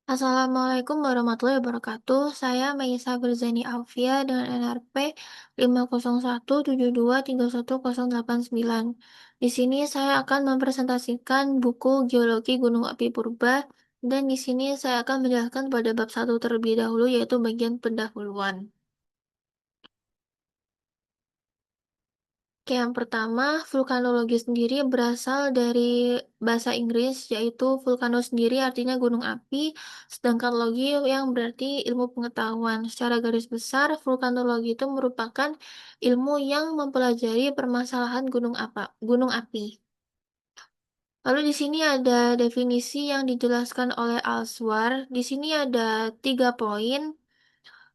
Assalamualaikum warahmatullahi wabarakatuh. Saya Meisa Berzani Alfia dengan NRP 50172310889. Di sini saya akan mempresentasikan buku Geologi Gunung Api Purba dan di sini saya akan menjelaskan pada bab satu terlebih dahulu yaitu bagian pendahuluan. Oke, yang pertama, vulkanologi sendiri berasal dari bahasa Inggris, yaitu vulkano sendiri artinya gunung api, sedangkan logi yang berarti ilmu pengetahuan. Secara garis besar, vulkanologi itu merupakan ilmu yang mempelajari permasalahan gunung api. Lalu di sini ada definisi yang dijelaskan oleh Alswar. Di sini ada 3 poin.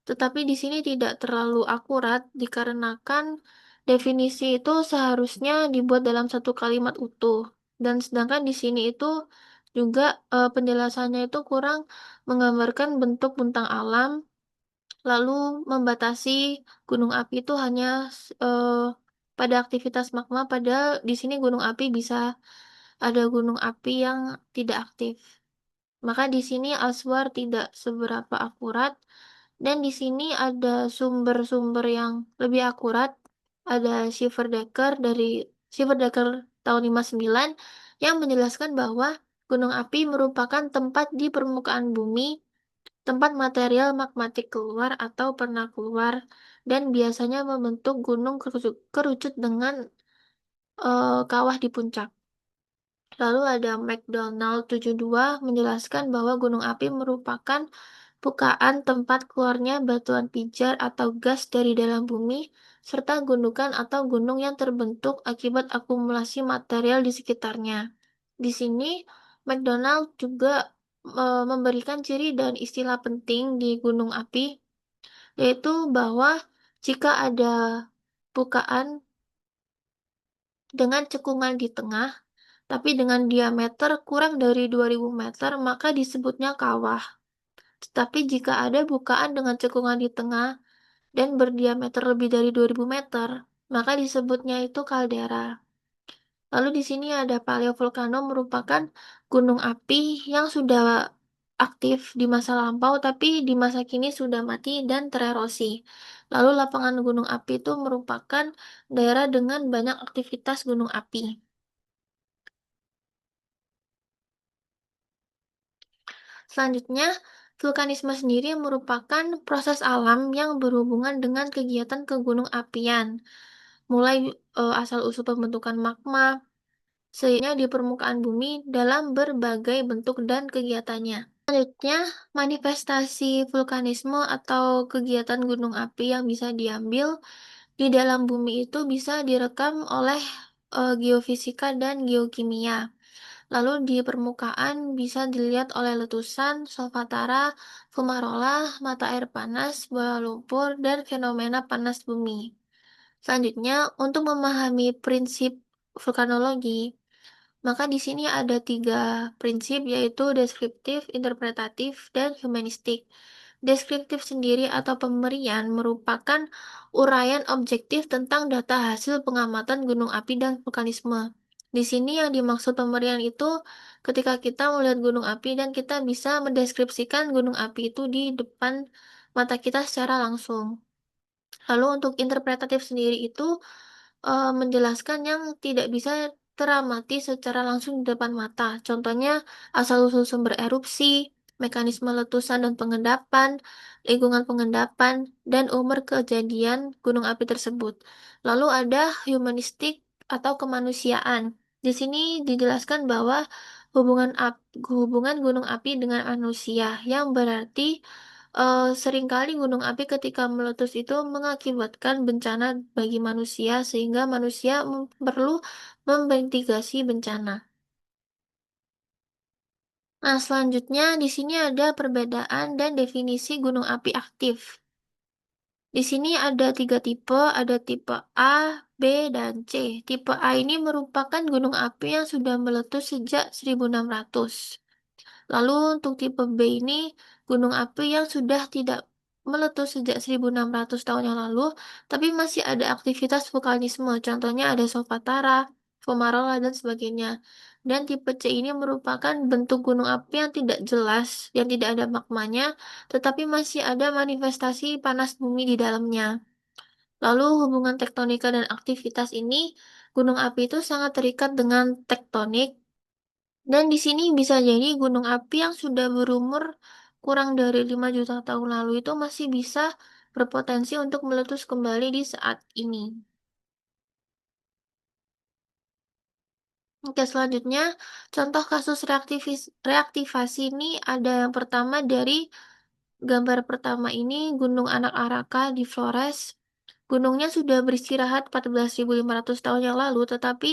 Tetapi di sini tidak terlalu akurat dikarenakan definisi itu seharusnya dibuat dalam satu kalimat utuh. Dan sedangkan di sini itu juga penjelasannya itu kurang menggambarkan bentuk bentang alam, lalu membatasi gunung api itu hanya pada aktivitas magma, padahal di sini gunung api bisa ada gunung api yang tidak aktif. Maka di sini Aswar tidak seberapa akurat dan di sini ada sumber-sumber yang lebih akurat. Ada Schieferdecker tahun 59 yang menjelaskan bahwa gunung api merupakan tempat di permukaan bumi, tempat material magmatik keluar atau pernah keluar dan biasanya membentuk gunung kerucut dengan kawah di puncak. Lalu ada McDonald 72 menjelaskan bahwa gunung api merupakan bukaan tempat keluarnya batuan pijar atau gas dari dalam bumi, serta gundukan atau gunung yang terbentuk akibat akumulasi material di sekitarnya. Di sini, McDonald juga memberikan ciri dan istilah penting di gunung api, yaitu bahwa jika ada bukaan dengan cekungan di tengah, tapi dengan diameter kurang dari 2000 meter, maka disebutnya kawah. Tetapi jika ada bukaan dengan cekungan di tengah dan berdiameter lebih dari 2000 meter, maka disebutnya itu kaldera. Lalu di sini ada paleovolcano merupakan gunung api yang sudah aktif di masa lampau tapi di masa kini sudah mati dan tererosi. Lalu lapangan gunung api itu merupakan daerah dengan banyak aktivitas gunung api. Selanjutnya, vulkanisme sendiri merupakan proses alam yang berhubungan dengan kegiatan kegunung apian, mulai asal-usul pembentukan magma, sehingga di permukaan bumi dalam berbagai bentuk dan kegiatannya. Selanjutnya, manifestasi vulkanisme atau kegiatan gunung api yang bisa diambil di dalam bumi itu bisa direkam oleh geofisika dan geokimia. Lalu di permukaan bisa dilihat oleh letusan, solfatara, fumarola, mata air panas, bola lumpur, dan fenomena panas bumi. Selanjutnya, untuk memahami prinsip vulkanologi, maka di sini ada 3 prinsip yaitu deskriptif, interpretatif, dan humanistik. Deskriptif sendiri atau pemberian merupakan uraian objektif tentang data hasil pengamatan gunung api dan vulkanisme. Di sini yang dimaksud pemberian itu ketika kita melihat gunung api dan kita bisa mendeskripsikan gunung api itu di depan mata kita secara langsung. Lalu untuk interpretatif sendiri itu menjelaskan yang tidak bisa teramati secara langsung di depan mata. Contohnya asal-usul sumber erupsi, mekanisme letusan dan pengendapan, lingkungan pengendapan, dan umur kejadian gunung api tersebut. Lalu ada humanistik atau kemanusiaan. Di sini dijelaskan bahwa hubungan gunung api dengan manusia yang berarti seringkali gunung api ketika meletus itu mengakibatkan bencana bagi manusia sehingga manusia perlu memitigasi bencana. Nah, selanjutnya di sini ada perbedaan dan definisi gunung api aktif. Di sini ada 3 tipe, ada tipe A, B, dan C. Tipe A ini merupakan gunung api yang sudah meletus sejak 1600. Lalu untuk tipe B ini gunung api yang sudah tidak meletus sejak 1600 tahun yang lalu, tapi masih ada aktivitas vulkanisme. Contohnya ada Solfatara, Fumarola, dan sebagainya. dan tipe C ini merupakan bentuk gunung api yang tidak jelas, yang tidak ada magmanya, tetapi masih ada manifestasi panas bumi di dalamnya. Lalu hubungan tektonika dan aktivitas ini, gunung api itu sangat terikat dengan tektonik, dan di sini bisa jadi gunung api yang sudah berumur kurang dari 5 juta tahun lalu itu masih bisa berpotensi untuk meletus kembali di saat ini. Oke, selanjutnya contoh kasus reaktivasi ini ada yang pertama dari gambar pertama ini Gunung Anak Rakatau di Flores. Gunungnya sudah beristirahat 14.500 tahun yang lalu, tetapi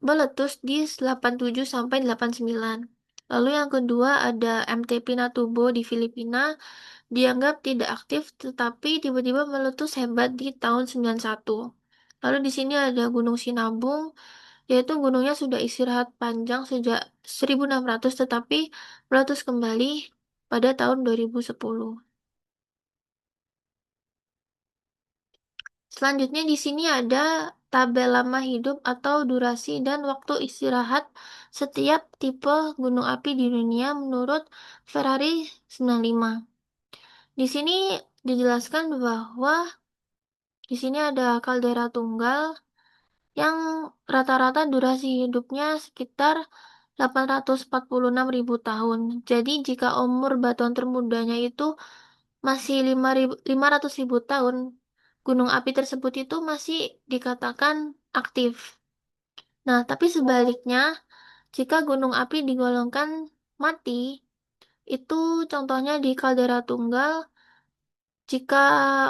meletus di 87 sampai 89. Lalu yang kedua ada MT Pinatubo di Filipina, dianggap tidak aktif tetapi tiba-tiba meletus hebat di tahun 91. Lalu di sini ada Gunung Sinabung, yaitu gunungnya sudah istirahat panjang sejak 1600 tetapi meletus kembali pada tahun 2010. Selanjutnya di sini ada tabel lama hidup atau durasi dan waktu istirahat setiap tipe gunung api di dunia menurut Ferrari 95. Di sini dijelaskan bahwa di sini ada kaldera tunggal yang rata-rata durasi hidupnya sekitar 846.000 tahun. Jadi jika umur batuan termudanya itu masih 500.000 tahun, gunung api tersebut itu masih dikatakan aktif. Nah, tapi sebaliknya, jika gunung api digolongkan mati, itu contohnya di kaldera tunggal, jika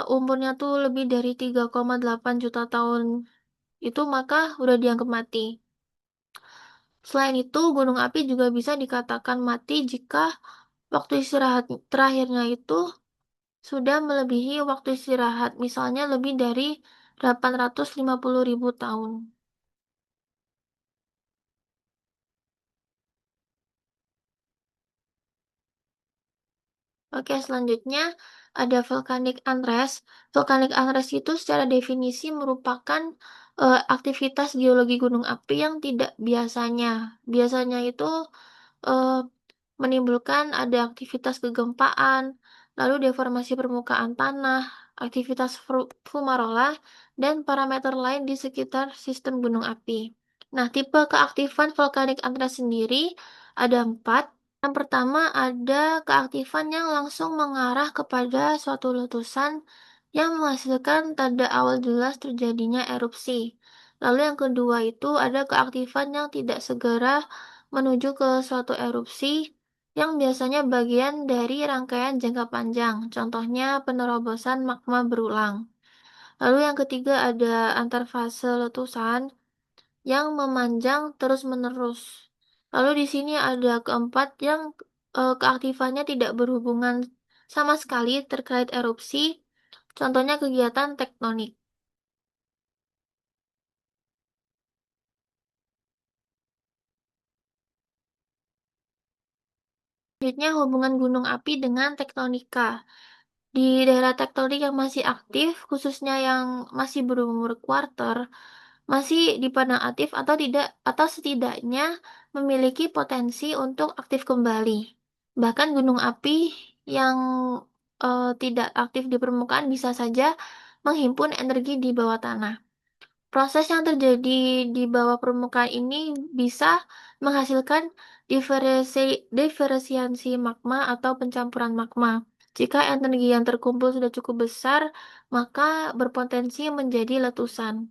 umurnya tuh lebih dari 3,8 juta tahun, itu maka udah dianggap mati. Selain itu, gunung api juga bisa dikatakan mati jika waktu istirahat terakhirnya itu sudah melebihi waktu istirahat, misalnya lebih dari 850.000 tahun. Oke, selanjutnya ada volcanic unrest. Volcanic unrest itu secara definisi merupakan aktivitas geologi gunung api yang tidak biasanya. Biasanya itu eh, menimbulkan ada aktivitas kegempaan, lalu deformasi permukaan tanah, aktivitas fumarola, dan parameter lain di sekitar sistem gunung api. Nah, tipe keaktifan volcanic unrest sendiri ada 4. Yang pertama ada keaktifan yang langsung mengarah kepada suatu letusan yang menghasilkan tanda awal jelas terjadinya erupsi. Lalu yang kedua itu ada keaktifan yang tidak segera menuju ke suatu erupsi yang biasanya bagian dari rangkaian jangka panjang, contohnya penerobosan magma berulang. Lalu yang ketiga ada antarfase letusan yang memanjang terus-menerus. Lalu di sini ada keempat yang keaktifannya tidak berhubungan sama sekali terkait erupsi, contohnya kegiatan tektonik. Selanjutnya hubungan gunung api dengan tektonika. Di daerah tektonik yang masih aktif, khususnya yang masih berumur kuarter, masih dipandang aktif atau tidak atau setidaknya memiliki potensi untuk aktif kembali. Bahkan gunung api yang tidak aktif di permukaan bisa saja menghimpun energi di bawah tanah. Proses yang terjadi di bawah permukaan ini bisa menghasilkan diferensiasi magma atau pencampuran magma. Jika energi yang terkumpul sudah cukup besar, maka berpotensi menjadi letusan.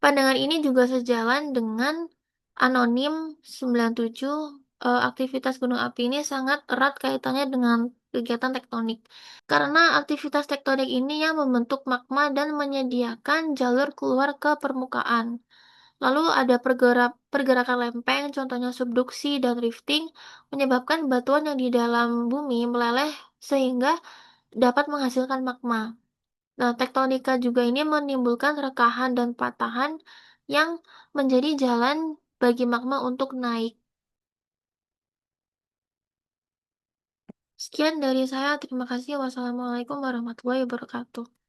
Pandangan ini juga sejalan dengan Anonim 97, aktivitas gunung api ini sangat erat kaitannya dengan kegiatan tektonik. Karena aktivitas tektonik ini yang membentuk magma dan menyediakan jalur keluar ke permukaan. Lalu ada pergerakan lempeng, contohnya subduksi dan rifting, menyebabkan batuan yang di dalam bumi meleleh sehingga dapat menghasilkan magma. Nah, tektonika juga ini menimbulkan rekahan dan patahan yang menjadi jalan bagi magma untuk naik. Sekian dari saya. Terima kasih. Wassalamualaikum warahmatullahi wabarakatuh.